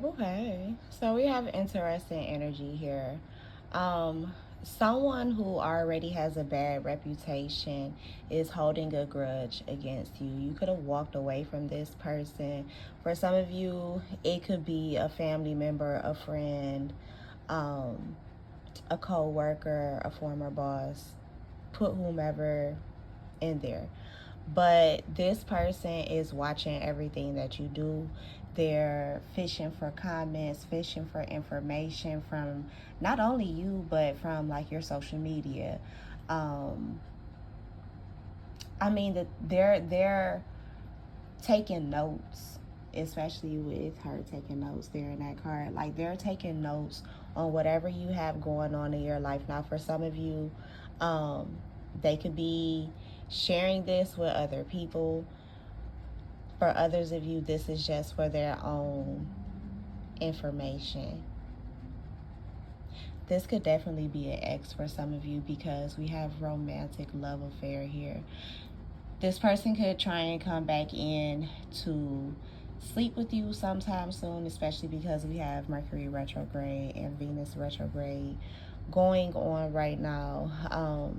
Bible, hey. So we have interesting energy here. Someone who already has a bad reputation is holding a grudge against you. You could have walked away from this person. For some of you, it could be a family member, a friend, um, a co-worker, a former boss. Put whomever in there. But this person is watching everything that you do. They're fishing for comments, fishing for information from not only you, but from like your social media. Um, they're taking notes, especially with her taking notes there in that card. Like they're taking notes on whatever you have going on in your life. Now, for some of you, um, they could be sharing this with other people. For others of you, this is just for their own information. This could definitely be an ex for some of you because we have romantic love affair here. This person could try and come back in to sleep with you sometime soon, especially because we have Mercury retrograde and Venus retrograde going on right now.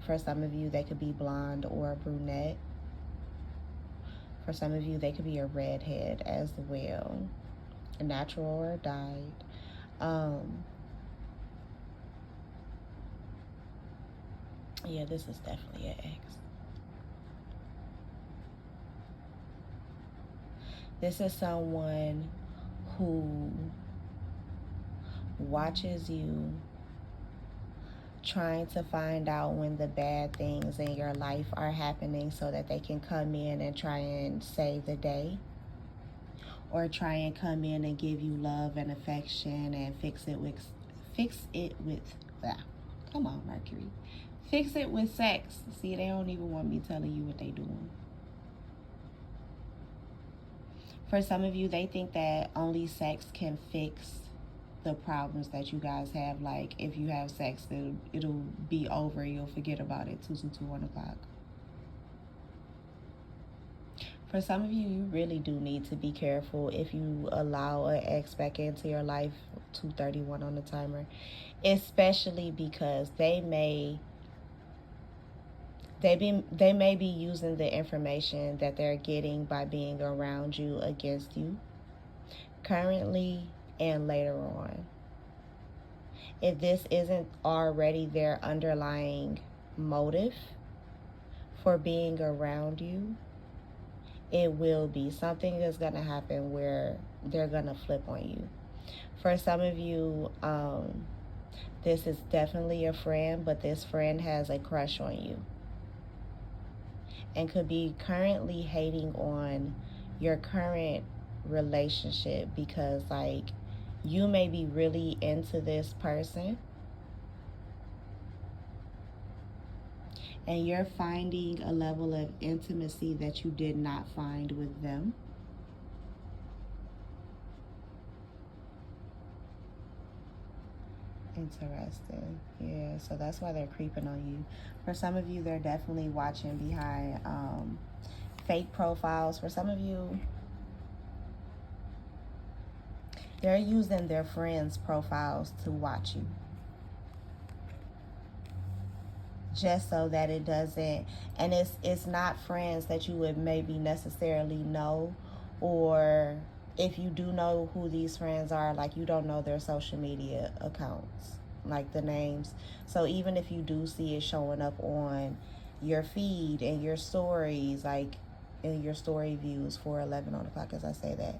For some of you, they could be blonde or brunette. For some of you, they could be a redhead as well, natural or dyed. Yeah, this is definitely an ex. This is someone who watches you, trying to find out when the bad things in your life are happening so that they can come in and try and save the day, or try and come in and give you love and affection and fix it with come on, Mercury. Fix it with sex. See, they don't even want me telling you what they doing. For some of you, they think that only sex can fix the problems that you guys have. Like, if you have sex, it'll be over. You'll forget about it 1 o'clock. For some of you, you really do need to be careful if you allow an ex back into your life. 2:31 on the timer. Especially because they may be using the information that they're getting by being around you against you currently and later on. If this isn't already their underlying motive for being around you, it will be. Something is going to happen where they're going to flip on you. For some of you, this is definitely a friend, but this friend has a crush on you and could be currently hating on your current relationship because, like, you may be really into this person and you're finding a level of intimacy that you did not find with them. Interesting. Yeah, so that's why they're creeping on you. For some of you, they're definitely watching behind fake profiles. For some of you, they're using their friends' profiles to watch you, just so that it doesn't, and it's not friends that you would maybe necessarily know, or if you do know who these friends are, like, you don't know their social media accounts, like the names. So even if you do see it showing up on your feed and your stories, like in your story views for 11 on the clock, as I say that,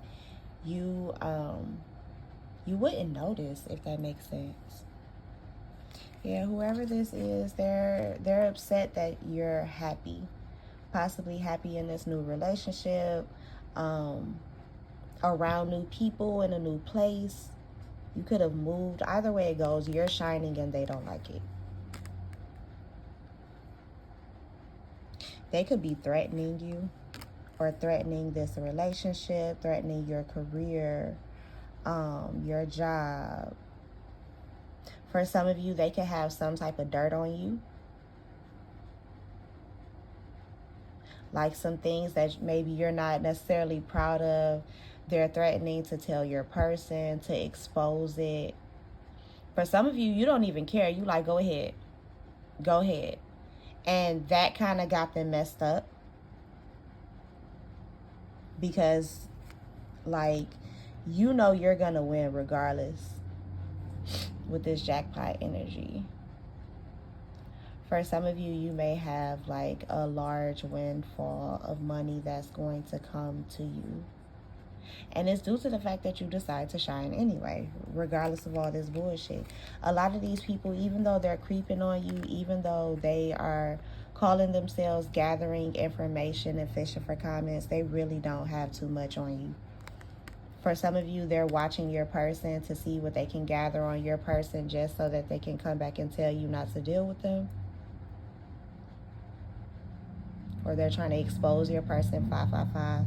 you wouldn't notice, if that makes sense. Yeah, whoever this is, they're upset that you're happy, possibly happy in this new relationship, around new people in a new place. You could have moved. Either way it goes, you're shining and they don't like it. They could be threatening you or threatening this relationship, threatening your career, your job. For some of you, they could have some type of dirt on you, like some things that maybe you're not necessarily proud of, They're threatening to tell your person, to expose it. For some of you, you don't even care. You like, go ahead. Go ahead. And that kind of got them messed up. Because, like, you know you're going to win regardless with this jackpot energy. For some of you, you may have, like, a large windfall of money that's going to come to you. And it's due to the fact that you decide to shine anyway, regardless of all this bullshit. A lot of these people, even though they're creeping on you, even though they are calling themselves gathering information and fishing for comments, they really don't have too much on you. For some of you, they're watching your person to see what they can gather on your person just so that they can come back and tell you not to deal with them. Or they're trying to expose your person, 555.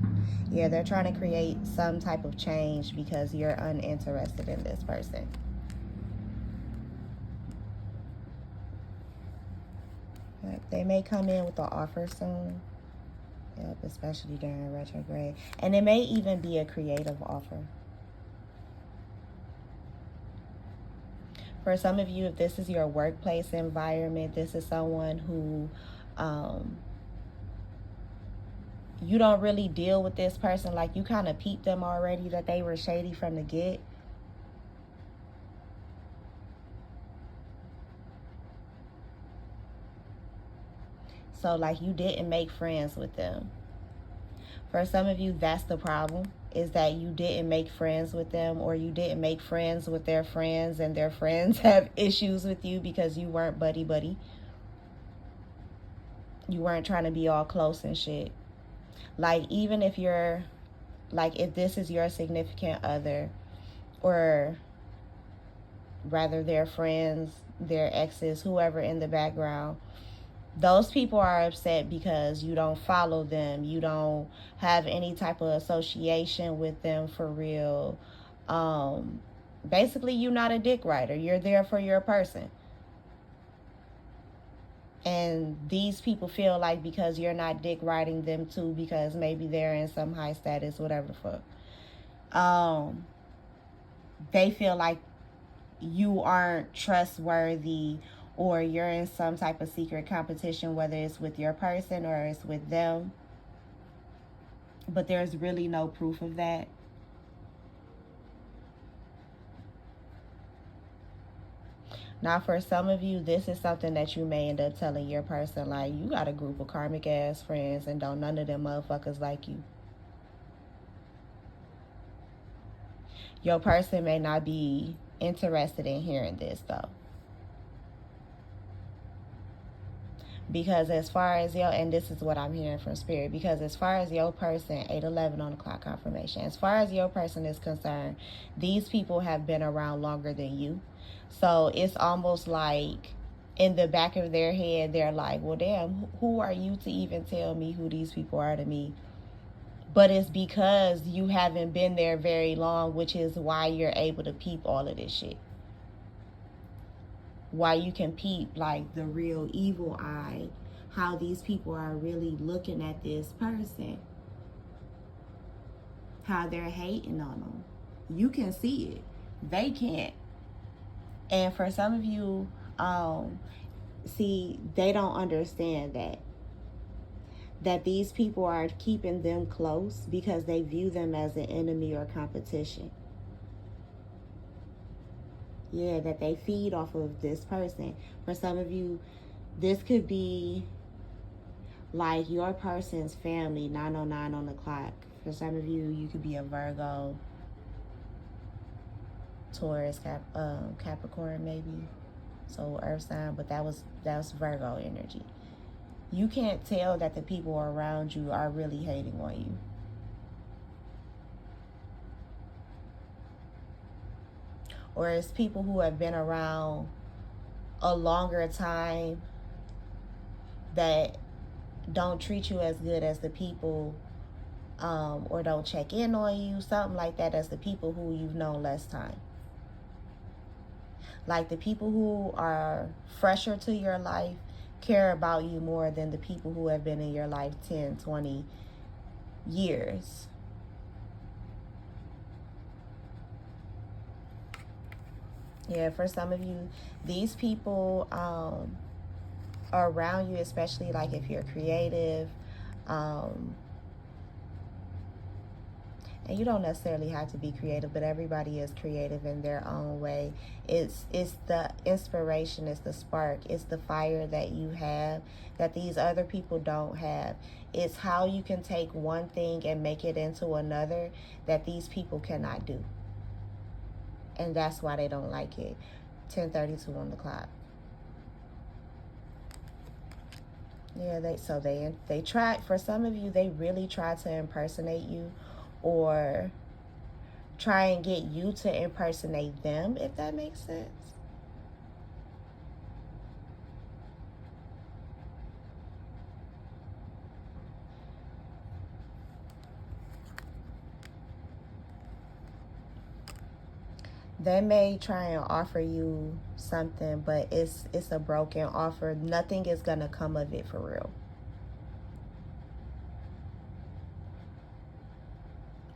Yeah, they're trying to create some type of change because you're uninterested in this person. They may come in with an offer soon. Yep, especially during retrograde. And it may even be a creative offer. For some of you, if this is your workplace environment, this is someone who you don't really deal with this person. Like, you kind of peeped them already that they were shady from the get. So, like, you didn't make friends with them. For some of you, that's the problem, is that you didn't make friends with them, or you didn't make friends with their friends, and their friends have issues with you because you weren't buddy-buddy. You weren't trying to be all close and shit. Like, even if you're, like, if this is your significant other, or rather their friends, their exes, whoever in the background, those people are upset because you don't follow them. You don't have any type of association with them for real. Basically, you're not a dick rider. You're there for your person. And these people feel like because you're not dick riding them too, because maybe they're in some high status, whatever the fuck. They feel like you aren't trustworthy, or you're in some type of secret competition, whether it's with your person or it's with them. But there's really no proof of that. Now, for some of you, this is something that you may end up telling your person, like, you got a group of karmic ass friends and don't none of them motherfuckers like you. Your person may not be interested in hearing this, though. Because as far as your, and this is what I'm hearing from Spirit, because as far as your person, 811 on the clock confirmation, as far as your person is concerned, these people have been around longer than you. So it's almost like in the back of their head, they're like, well, damn, who are you to even tell me who these people are to me? But it's because you haven't been there very long, which is why you're able to peep all of this shit. Why you can peep, like, the real evil eye, how these people are really looking at this person, how they're hating on them. You can see it. They can't. And for some of you, see, they don't understand that these people are keeping them close because they view them as an enemy or competition. Yeah, that they feed off of this person. For some of you, this could be like your person's family, 909 on the clock. For some of you, you could be a Virgo, Taurus, Capricorn maybe. So earth sign, but that was Virgo energy. You can't tell that the people around you are really hating on you. Or it's people who have been around a longer time that don't treat you as good as the people, or don't check in on you, something like that, as the people who you've known less time. Like, the people who are fresher to your life care about you more than the people who have been in your life 10, 20 years. Yeah, for some of you, these people around you, especially like if you're creative, and you don't necessarily have to be creative, but everybody is creative in their own way. It's the inspiration, it's the spark, it's the fire that you have that these other people don't have. It's how you can take one thing and make it into another that these people cannot do. And that's why they don't like it. 10:32 on the clock. Yeah, they try. For some of you, they really try to impersonate you, or try and get you to impersonate them, if that makes sense. They may try and offer you something, but it's a broken offer. Nothing is gonna come of it for real.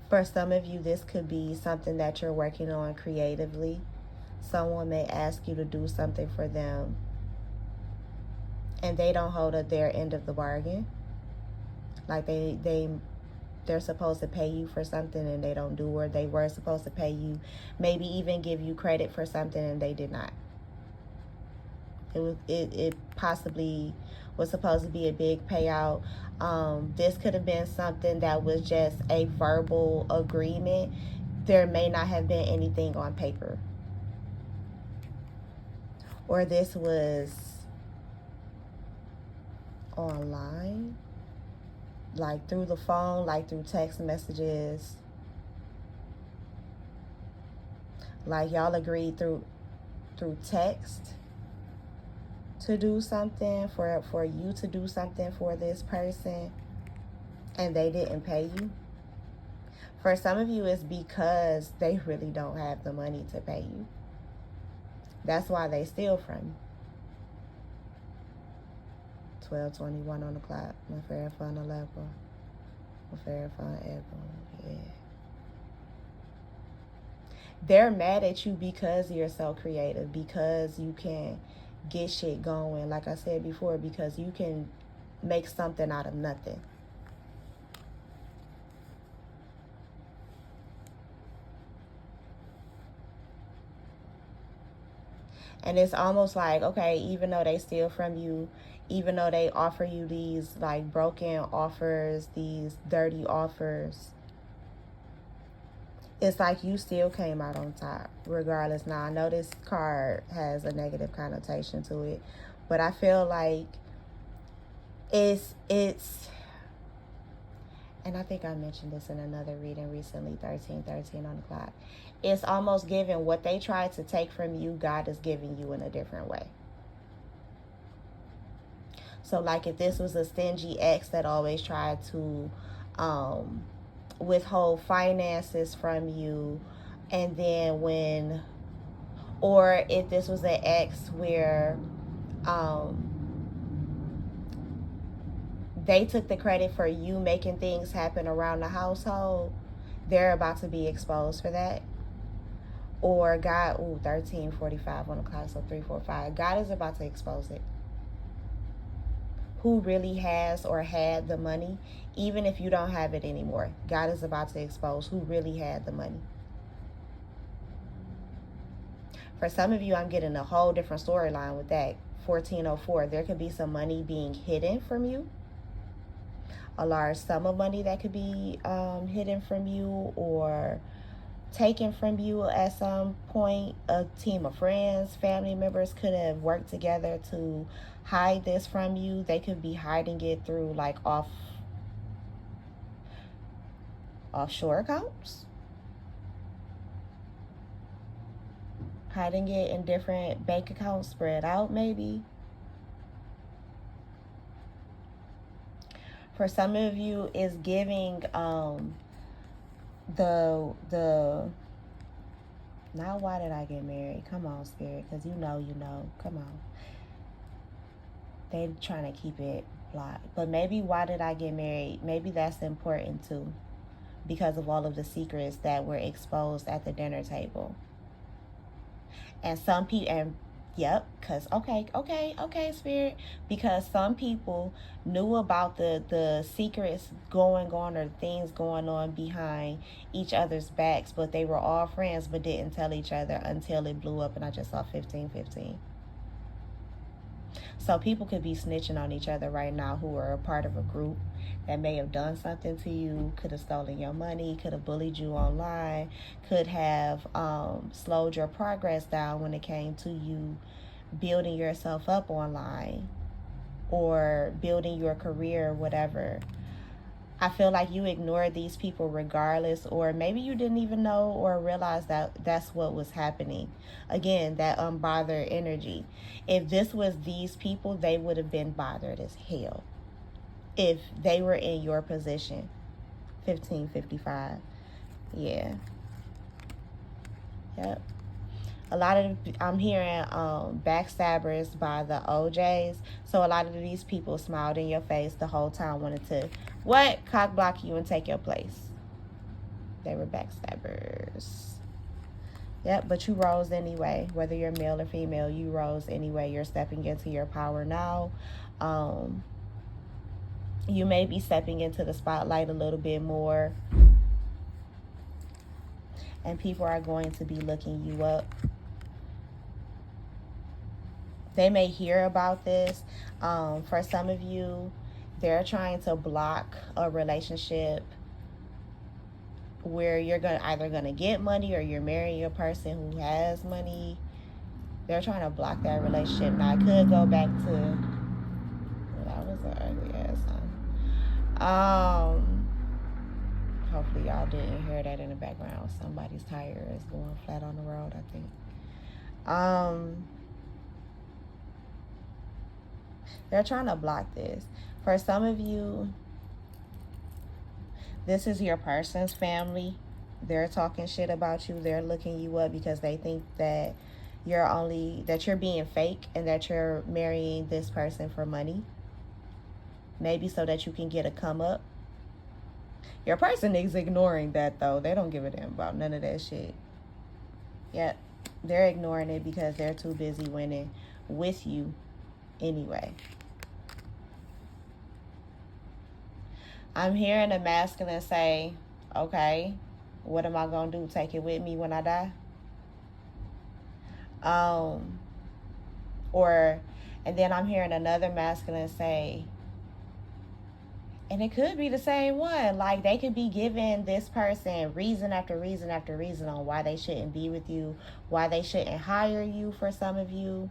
For some of you, this could be something that you're working on creatively. Someone may ask you to do something for them, and they don't hold up their end of the bargain. Like they're supposed to pay you for something and they don't do, or they were supposed to pay you, maybe even give you credit for something, and they did not. It possibly was supposed to be a big payout. This could have been something that was just a verbal agreement. There may not have been anything on paper. Or this was online, like through the phone, like through text messages. Like y'all agreed through text to do something, for you to do something for this person, and they didn't pay you. For some of you, it's because they really don't have the money to pay you. That's why they steal from you. 12:21 on the clock. My fair fun 11. My fair fun 11. Yeah. They're mad at you because you're so creative, because you can get shit going. Like I said before, because you can make something out of nothing. And it's almost like, okay, even though they steal from you, even though they offer you these like broken offers, these dirty offers, it's like you still came out on top regardless. Now, I know this card has a negative connotation to it, but I feel like it's and I think I mentioned this in another reading recently, 13:13 on the clock. It's almost giving what they tried to take from you, God is giving you in a different way. So like if this was a stingy ex that always tried to withhold finances from you, and then or if this was an ex where they took the credit for you making things happen around the household, they're about to be exposed for that. Or God, 13:45 on the clock, so 3:45. God is about to expose it. Who really has or had the money, even if you don't have it anymore. God is about to expose who really had the money. For some of you, I'm getting a whole different storyline with that. 14:04. There could be some money being hidden from you. A large sum of money that could be hidden from you or taken from you at some point. A team of friends, family members could have worked together to hide this from you. They could be hiding it through like offshore accounts, hiding it in different bank accounts spread out maybe. For some of you, is giving the now why did I get married? Come on, Spirit, because you know. Come on. They trying to keep it blocked. But maybe why did I get married? Maybe that's important too, because of all of the secrets that were exposed at the dinner table. And some people, and yep, because okay, Spirit, because some people knew about the secrets going on or things going on behind each other's backs, but they were all friends but didn't tell each other until it blew up. And I just saw 1515. So people could be snitching on each other right now who are a part of a group that may have done something to you, could have stolen your money, could have bullied you online, could have slowed your progress down when it came to you building yourself up online or building your career or whatever. I feel like you ignored these people regardless, or maybe you didn't even know or realize that that's what was happening. Again, that unbothered energy. If this was these people, they would have been bothered as hell if they were in your position. 1555. Yeah. Yep. A lot of, I'm hearing backstabbers by the OJs. So a lot of these people smiled in your face the whole time, wanted to, what? Cock block you and take your place. They were backstabbers. Yep, but you rose anyway. Whether you're male or female, you rose anyway. You're stepping into your power now. You may be stepping into the spotlight a little bit more. And people are going to be looking you up. They may hear about this. For some of you, they're trying to block a relationship where you're either going to get money or you're marrying a person who has money. They're trying to block that relationship. Now, I could go back to, well, that was an ugly ass song. Hopefully y'all didn't hear that in the background. Somebody's tire is going flat on the road, I think. They're trying to block this. For some of you, this is your person's family. They're talking shit about you. They're looking you up because they think that you're being fake and that you're marrying this person for money. Maybe so that you can get a come up. Your person is ignoring that though. They don't give a damn about none of that shit. Yep. They're ignoring it because they're too busy winning with you anyway. I'm hearing a masculine say, okay, what am I going to do? Take it with me when I die? And then I'm hearing another masculine say, and it could be the same one. Like, they could be giving this person reason after reason after reason on why they shouldn't be with you, why they shouldn't hire you for some of you.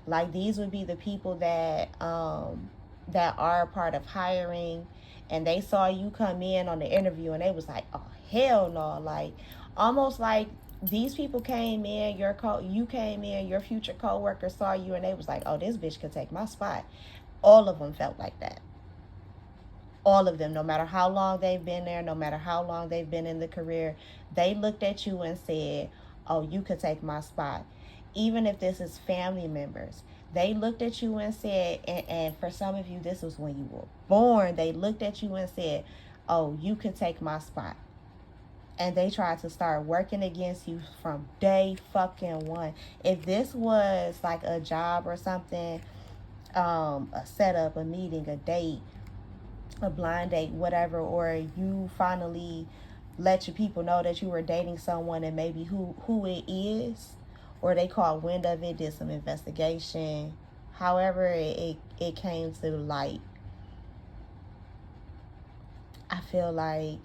Like, these would be the people that are a part of hiring, and they saw you come in on the interview and they was like, oh, hell no. Like, almost like these people came in, you came in, your future co-worker saw you and they was like, oh, this bitch could take my spot. All of them felt like that. All of them, no matter how long they've been there, no matter how long they've been in the career, they looked at you and said, oh, you could take my spot. Even if this is family members, they looked at you and said, and for some of you, this was when you were born, they looked at you and said, oh, you could take my spot. And they tried to start working against you from day fucking one. If this was like a job or something, a setup, a meeting, a date, a blind date, whatever, or you finally let your people know that you were dating someone and maybe who it is, or they caught wind of it, did some investigation, however it came to light, I feel like,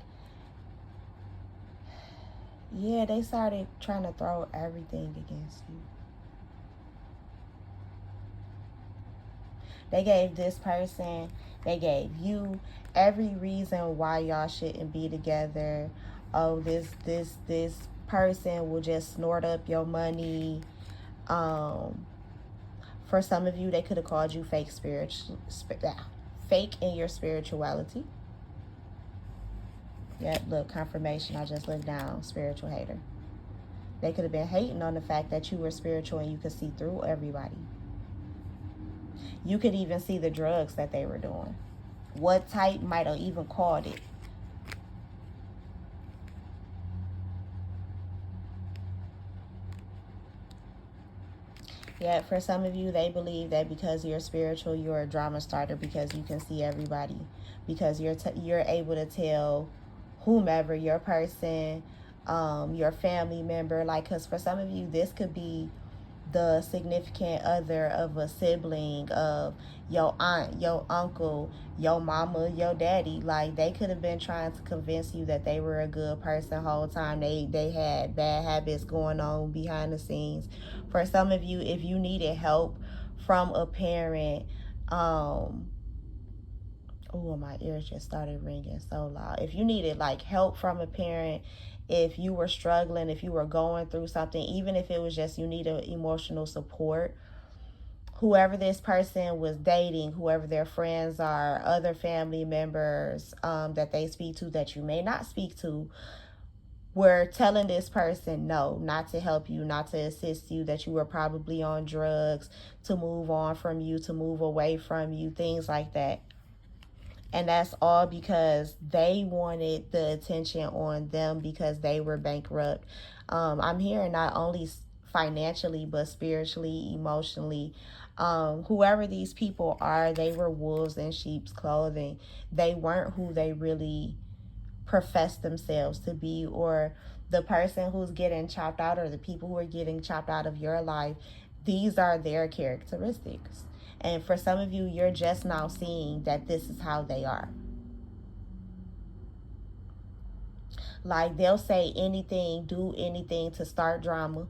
yeah, they started trying to throw everything against you. They gave this person, they gave you every reason why y'all shouldn't be together. Oh, this person will just snort up your money. For some of you, they could have called you fake in your spirituality. Yeah, look, confirmation. I just looked down. Spiritual hater. They could have been hating on the fact that you were spiritual and you could see through everybody. You could even see the drugs that they were doing. What type might have even called it. Yeah, for some of you, they believe that because you're spiritual, you're a drama starter because you can see everybody, because you're able to tell whomever, your person, your family member, like, because for some of you, this could be the significant other of a sibling, of your aunt, your uncle, your mama, your daddy. Like, they could have been trying to convince you that they were a good person the whole time. They had bad habits going on behind the scenes. For some of you, if you needed help from a parent, oh, my ears just started ringing so loud. If you needed like help from a parent, if you were struggling, if you were going through something, even if it was just you needed emotional support, whoever this person was dating, whoever their friends are, other family members that they speak to that you may not speak to, were telling this person no, not to help you, not to assist you, that you were probably on drugs, to move on from you, to move away from you, things like that. And that's all because they wanted the attention on them because they were bankrupt. I'm hearing not only financially, but spiritually, emotionally. Whoever these people are, they were wolves in sheep's clothing. They weren't who they really profess themselves to be, or the person who's getting chopped out, or the people who are getting chopped out of your life. These are their characteristics. And for some of you, you're just now seeing that this is how they are. Like, they'll say anything, do anything to start drama.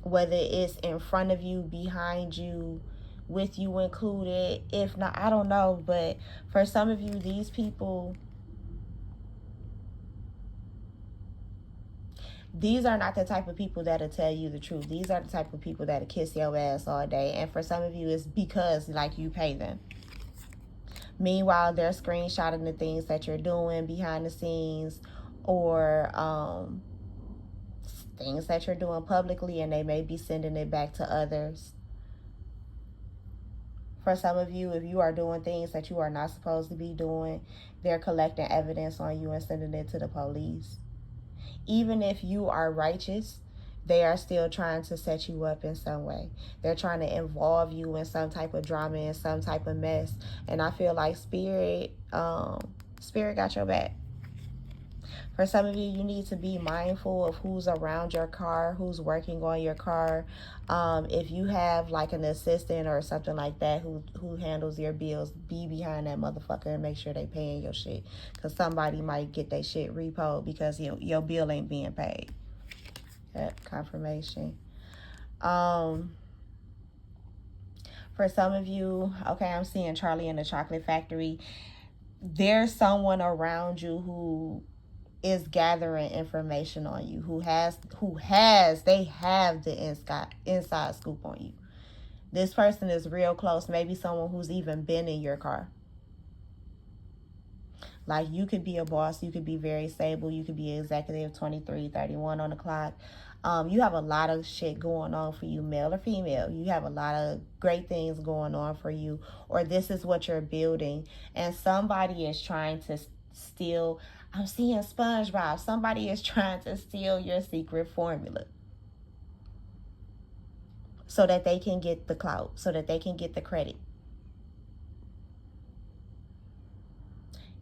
Whether it's in front of you, behind you, with you included. If not, I don't know. But for some of you, these people, these are not the type of people that'll tell you the truth. These are the type of people that'll kiss your ass all day. And for some of you, it's because, like, you pay them. Meanwhile, they're screenshotting the things that you're doing behind the scenes, or things that you're doing publicly, and they may be sending it back to others. For some of you, if you are doing things that you are not supposed to be doing, they're collecting evidence on you and sending it to the police. Even if you are righteous, they are still trying to set you up in some way. They're trying to involve you in some type of drama, in some type of mess. And I feel like Spirit got your back. For some of you, you need to be mindful of who's around your car, who's working on your car. If you have like an assistant or something like that who handles your bills, be behind that motherfucker and make sure they paying your shit. Because somebody might get their shit repoed because your bill ain't being paid. That confirmation. For some of you, okay, I'm seeing Charlie and the Chocolate Factory. There's someone around you who is gathering information on you, they have the inside scoop on you. This person is real close, maybe someone who's even been in your car. Like, you could be a boss, you could be very stable, you could be executive, 23, 31 on the clock. You have a lot of shit going on for you, male or female. You have a lot of great things going on for you, or this is what you're building, and somebody is trying to steal. I'm seeing SpongeBob. Somebody is trying to steal your secret formula so that they can get the clout, so that they can get the credit.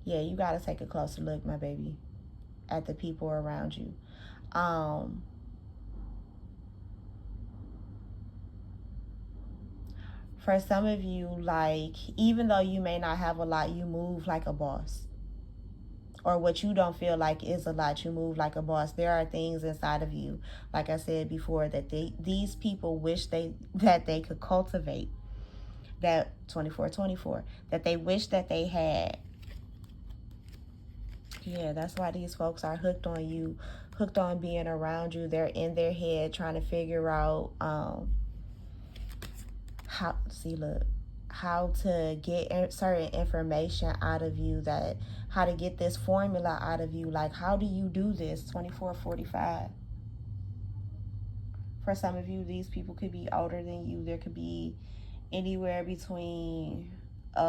Yeah, you got to take a closer look, my baby, at the people around you. For some of you, like, even though you may not have a lot, you move like a boss. Or what you don't feel like is a lot, you move like a boss. There are things inside of you, like I said before, that these people wish that they could cultivate. That 24, that they wish that they had. Yeah, that's why these folks are hooked on you, hooked on being around you. They're in their head trying to figure out how to get certain information out of you, that how to get this formula out of you. Like, how do you do this? 2445. For some of you, these people could be older than you. There could be anywhere between 2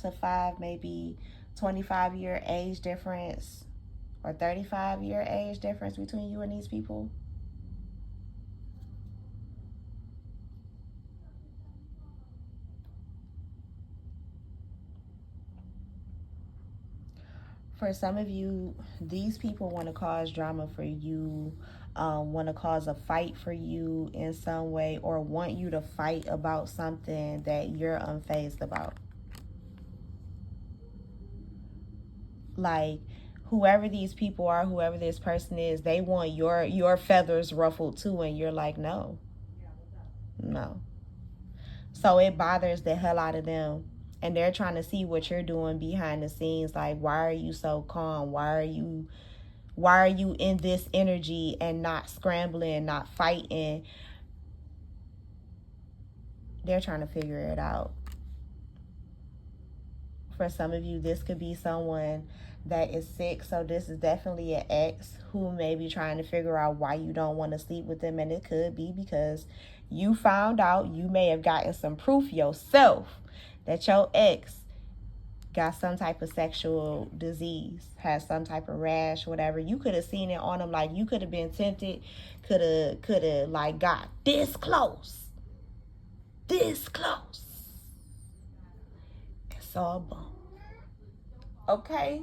to 5, maybe 25-year age difference. or 35-year age difference between you and these people. For some of you, these people want to cause drama for you, want to cause a fight for you in some way, or want you to fight about something that you're unfazed about. Like, whoever these people are, whoever this person is, they want your feathers ruffled too, and you're like, no. So it bothers the hell out of them, and they're trying to see what you're doing behind the scenes. Like, why are you so calm? Why are you in this energy and not scrambling, not fighting? They're trying to figure it out. For some of you, this could be someone that is sick. So this is definitely an ex who may be trying to figure out why you don't want to sleep with them. And it could be because you found out, you may have gotten some proof yourself that your ex got some type of sexual disease, has some type of rash, whatever. You could have seen it on them. Like, you could have been tempted, could have like got this close. And saw a bump. Okay?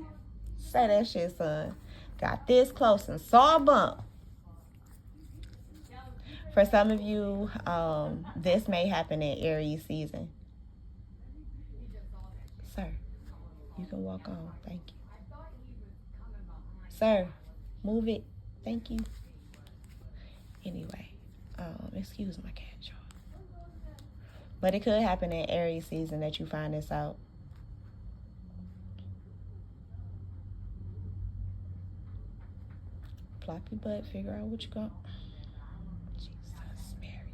Say that shit, son. Got this close and saw a bump. For some of you, this may happen in Aries season. Sir, you can walk on. Thank you. Sir, move it. Thank you. Anyway, excuse my cat, y'all. But it could happen in Aries season that you find this out. Plop your butt, figure out what you got. Jesus, Mary.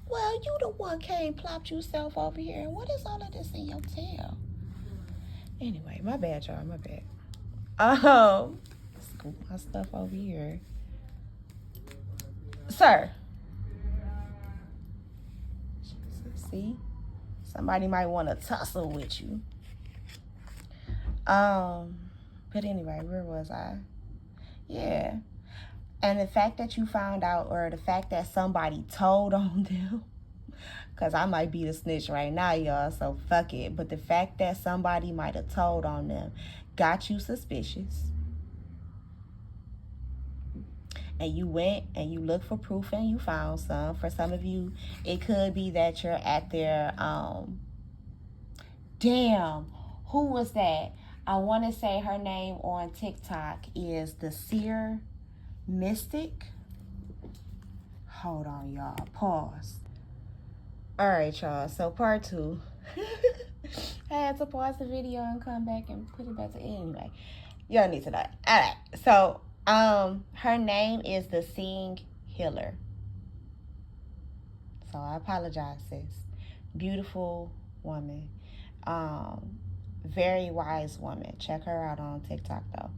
Well, you the one came, plopped yourself over here. And what is all of this in your tail? Anyway, my bad, y'all, my bad. Scoop my stuff over here. Sir. Jesus, see? Somebody might want to tussle with you. But anyway, where was I? Yeah. And the fact that you found out, or the fact that somebody told on them, because I might be the snitch right now, y'all, so fuck it. But the fact that somebody might have told on them got you suspicious. And you went and you looked for proof and you found some. For some of you, it could be that you're at their, damn, who was that? I want to say her name on TikTok is the Seer Mystic. Hold on, y'all. Pause. All right, y'all. So part 2. I had to pause the video and come back and put it back to anyway. Y'all need to know. All right. So her name is the Seeing Healer. So I apologize, sis. Beautiful woman. Very wise woman. Check her out on TikTok though.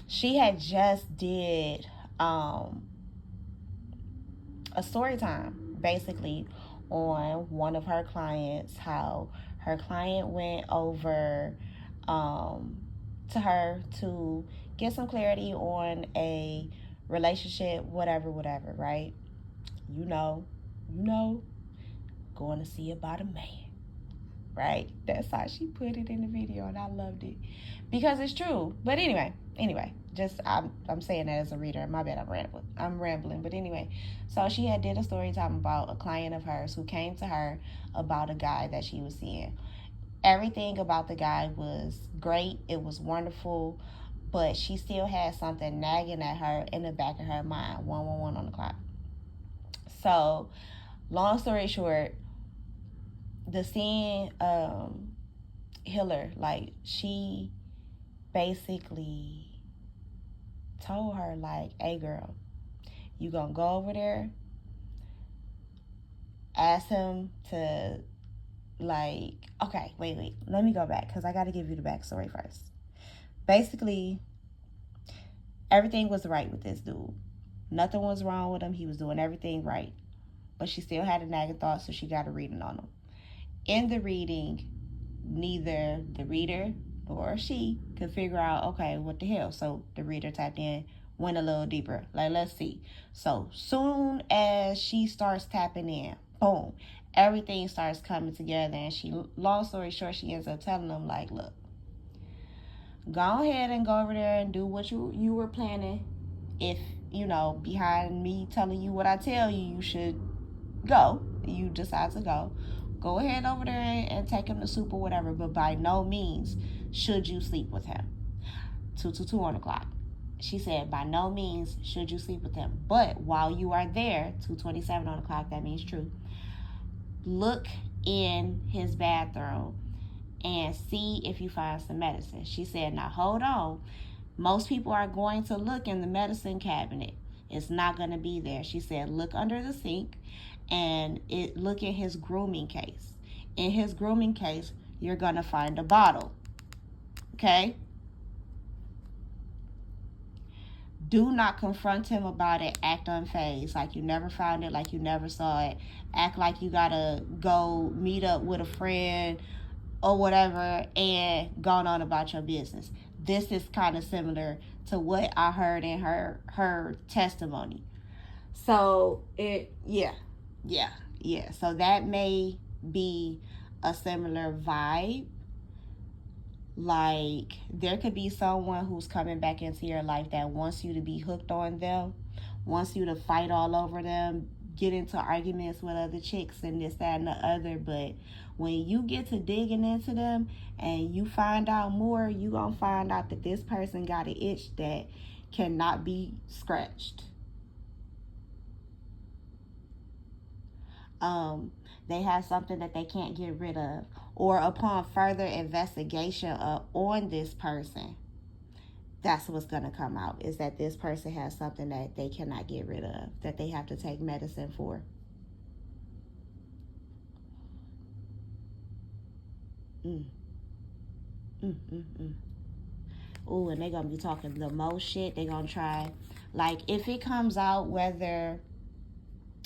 She had just did a story time basically on one of her clients, how her client went over to her to get some clarity on a relationship, whatever, right? You know, going to see about a man. Right? That's how she put it in the video, and I loved it because it's true. But anyway, just I'm saying that as a reader. My bad, I'm rambling. But anyway, so she had did a story time about a client of hers who came to her about a guy that she was seeing. Everything about the guy was great. It was wonderful, but she still had something nagging at her in the back of her mind. 111 on the clock. So, long story short, the Seeing Healer, like, she basically told her, like, hey girl, you gonna go over there, ask him to, like, okay, wait, let me go back because I got to give you the backstory first. Basically, everything was right with this dude. Nothing was wrong with him. He was doing everything right, but she still had a nagging thought, so she got a reading on him. In the reading, neither the reader nor she could figure out, okay, what the hell? So the reader tapped in, went a little deeper. Like, let's see. So soon as she starts tapping in, boom, everything starts coming together. And she, long story short, she ends up telling them, like, look, go ahead and go over there and do what you were planning. If, behind me telling you what I tell you, you should go. You decide to go. Go ahead over there and take him to soup or whatever. But by no means should you sleep with him. 222 on the clock. She said, by no means should you sleep with him. But while you are there, 227 on the clock, that means true. Look in his bathroom and see if you find some medicine. She said, now hold on. Most people are going to look in the medicine cabinet. It's not going to be there. She said, look under the sink and look in his grooming case. In his grooming case, you're going to find a bottle. Okay? Do not confront him about it. Act unfazed, like you never found it, like you never saw it. Act like you gotta go meet up with a friend or whatever and gone on about your business. This is kind of similar to what I heard in her testimony. So yeah. So that may be a similar vibe. Like, there could be someone who's coming back into your life that wants you to be hooked on them, wants you to fight all over them, get into arguments with other chicks and this, that, and the other. But when you get to digging into them and you find out more, you gonna find out that this person got an itch that cannot be scratched. They have something that they can't get rid of. Or upon further investigation on this person, that's what's going to come out, is that this person has something that they cannot get rid of, that they have to take medicine for. Ooh, and they're going to be talking the most shit. They're going to try, like, if it comes out whether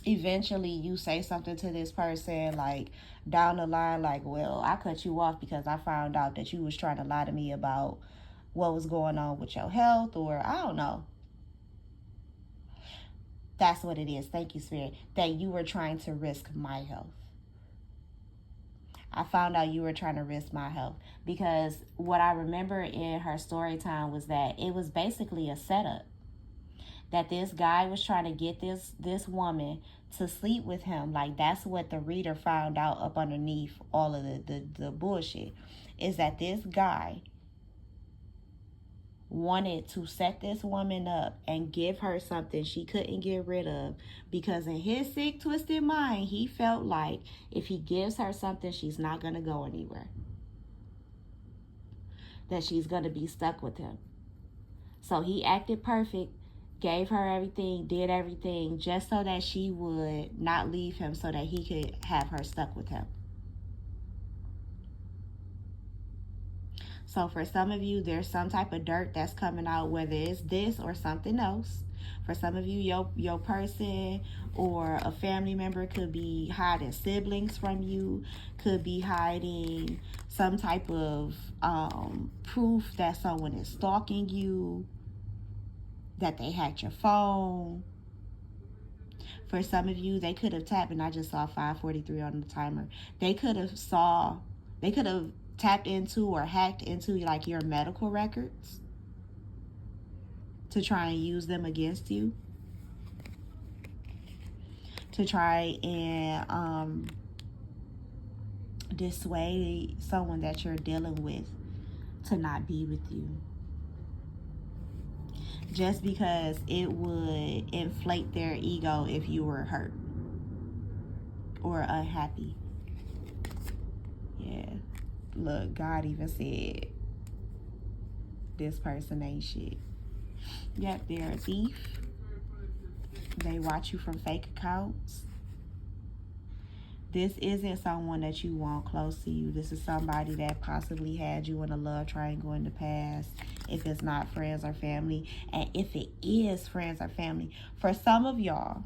eventually you say something to this person, like, down the line, like, well, I cut you off because I found out that you was trying to lie to me about what was going on with your health, or I don't know. That's what it is. Thank you, Spirit. That you were trying to risk my health. I found out you were trying to risk my health. Because what I remember in her story time was that it was basically a setup. That this guy was trying to get this woman to sleep with him. Like, that's what the reader found out up underneath all of the bullshit. Is that this guy wanted to set this woman up and give her something she couldn't get rid of. Because in his sick, twisted mind, he felt like if he gives her something, she's not going to go anywhere. That she's going to be stuck with him. So he acted perfect. Gave her everything, did everything, just so that she would not leave him, so that he could have her stuck with him. So for some of you, there's some type of dirt that's coming out, whether it's this or something else. For some of you, your person or a family member could be hiding siblings from you, could be hiding some type of proof that someone is stalking you, that they hacked your phone. For some of you, they could have tapped, and I just saw 5:43 on the timer. They could have tapped into or hacked into, like, your medical records to try and use them against you, to try and dissuade someone that you're dealing with to not be with you. Just because it would inflate their ego if you were hurt or unhappy. Yeah. Look, God even said this person ain't shit. Yep, they're a thief. They watch you from fake accounts. This isn't someone that you want close to you. This is somebody that possibly had you in a love triangle in the past, if it's not friends or family. And if it is friends or family, for some of y'all,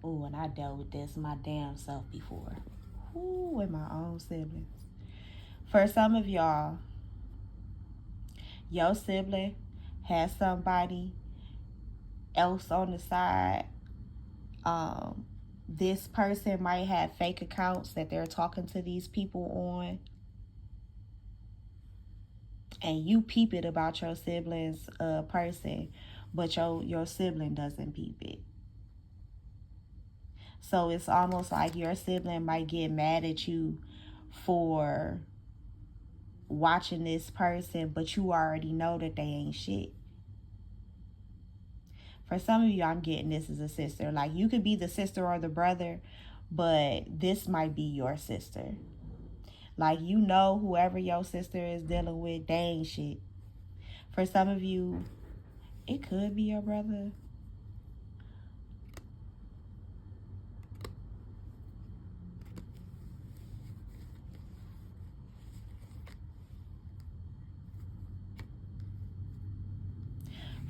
oh, and I dealt with this my damn self before. Ooh, with my own siblings. For some of y'all, your sibling has somebody else on the side. This person might have fake accounts that they're talking to these people on, and you peep it about your sibling's person, but your sibling doesn't peep it. So it's almost like your sibling might get mad at you for watching this person, but you already know that they ain't shit. For some of you, I'm getting this as a sister. Like, you could be the sister or the brother, but this might be your sister. Like, you know, whoever your sister is dealing with, they ain't shit. For some of you, it could be your brother.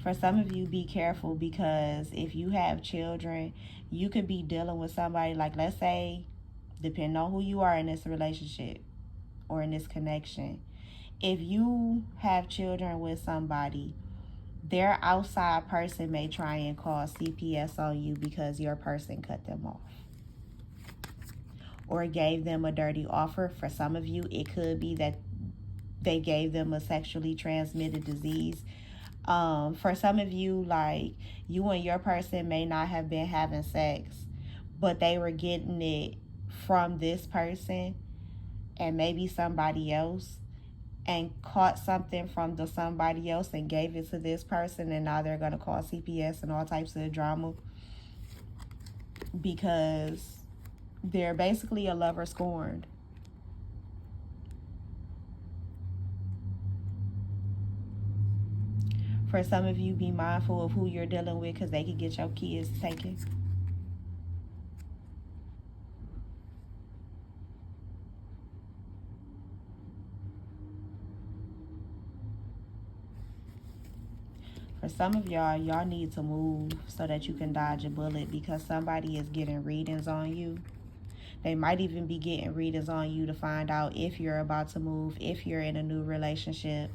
For some of you, be careful, because if you have children, you could be dealing with somebody, like, let's say, depending on who you are in this relationship or in this connection, if you have children with somebody, their outside person may try and call CPS on you because your person cut them off or gave them a dirty offer. For some of you, it could be that they gave them a sexually transmitted disease. For some of you, like, you and your person may not have been having sex, but they were getting it from this person and maybe somebody else, and caught something from the somebody else and gave it to this person, and now they're going to call CPS and all types of drama because they're basically a lover scorned. For some of you, be mindful of who you're dealing with, because they could get your kids taken. For some of y'all need to move so that you can dodge a bullet, because somebody is getting readings on you. They might even be getting readings on you to find out if you're about to move, if you're in a new relationship,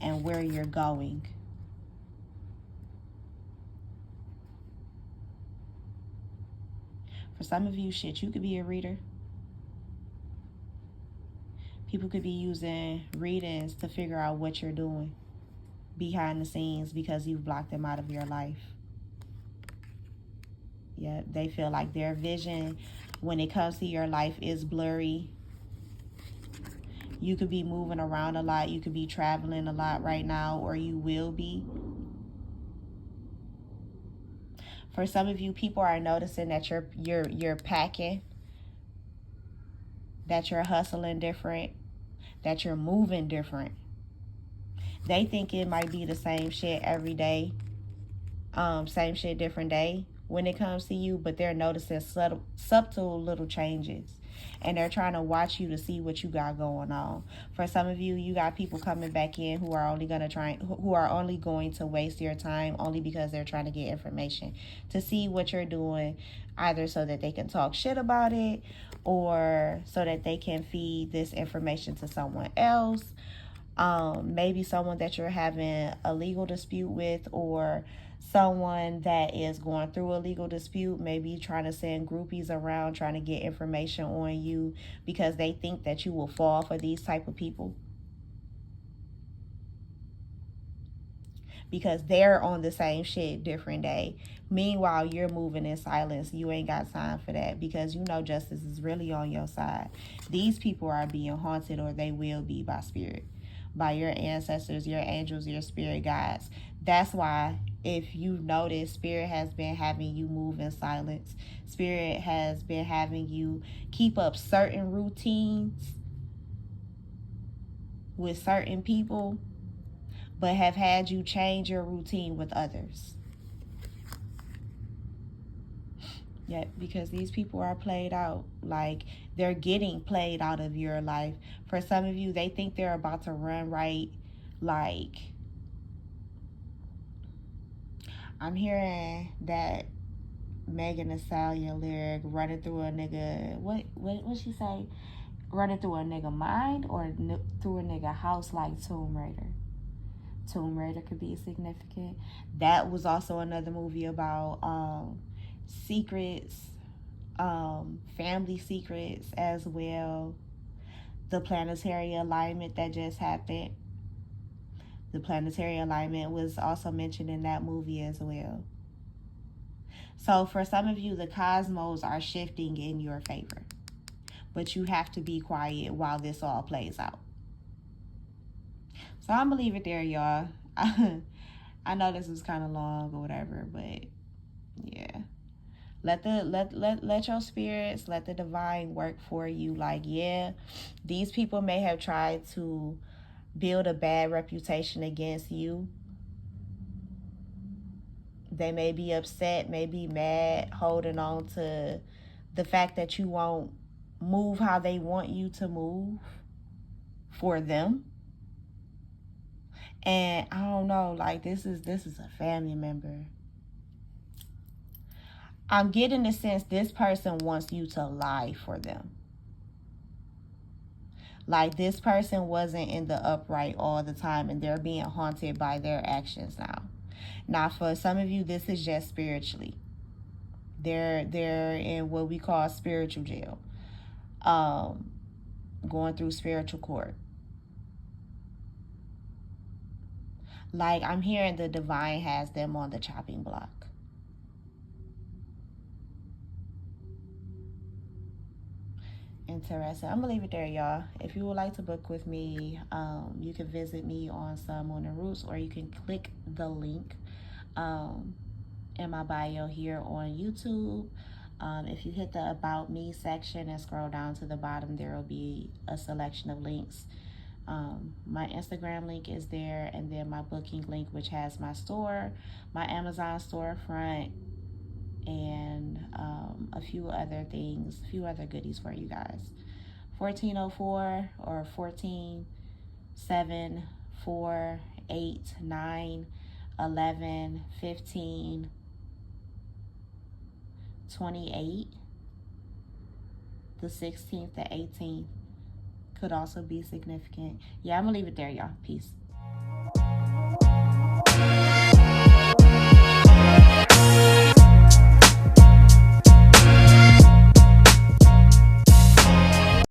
and where you're going. For some of you, shit, you could be a reader. People could be using readings to figure out what you're doing behind the scenes because you've blocked them out of your life. Yeah, they feel like their vision when it comes to your life is blurry. You could be moving around a lot. You could be traveling a lot right now, or you will be. For some of you, people are noticing that you're packing, that you're hustling different, that you're moving different. They think it might be the same shit every day, same shit, different day when it comes to you, but they're noticing subtle little changes, and they're trying to watch you to see what you got going on. For some of you, you got people coming back in who are only going to waste your time only because they're trying to get information to see what you're doing, either so that they can talk shit about it or so that they can feed this information to someone else. Maybe someone that you're having a legal dispute with, or someone that is going through a legal dispute, maybe trying to send groupies around trying to get information on you because they think that you will fall for these type of people, because they're on the same shit, different day. Meanwhile, you're moving in silence. You ain't got time for that because you know justice is really on your side. These people are being haunted, or they will be, by spirit, by your ancestors, your angels, your spirit guides. That's why, if you notice, spirit has been having you move in silence. Spirit has been having you keep up certain routines with certain people, but have had you change your routine with others. Yeah, because these people are played out. Like, they're getting played out of your life. For some of you, they think they're about to run right. Like, I'm hearing that Megan Thee Stallion lyric, running through a nigga, what she say? Running through a nigga mind or through a nigga house like Tomb Raider. Tomb Raider could be significant. That was also another movie about secrets, family secrets as well. The planetary alignment that just happened. The planetary alignment was also mentioned in that movie as well. So for some of you, the cosmos are shifting in your favor. But you have to be quiet while this all plays out. So I'm gonna leave it there, y'all. I know this was kind of long or whatever, but yeah. Let your spirits, let the divine work for you. Like, yeah, these people may have tried to build a bad reputation against you. They may be upset, may be mad, holding on to the fact that you won't move how they want you to move for them. And I don't know, like this is a family member. I'm getting the sense this person wants you to lie for them. Like this person wasn't in the upright all the time and they're being haunted by their actions now. Now for some of you, this is just spiritually. They're in what we call spiritual jail. Going through spiritual court. Like I'm hearing the divine has them on the chopping block. Interesting. I'm gonna leave it there, y'all. If you would like to book with me, you can visit me on SunMoonandRootz, or you can click the link in my bio here on YouTube. If you hit the About Me section and scroll down to the bottom, there will be a selection of links. My Instagram link is there, and then my booking link, which has my store, my Amazon storefront, and a few other things, a few other goodies for you guys. 1404 or 14 7 4 8 9 11 15 28. The 16th, the 18th could also be significant. Yeah, I'm gonna leave it there, y'all. Peace.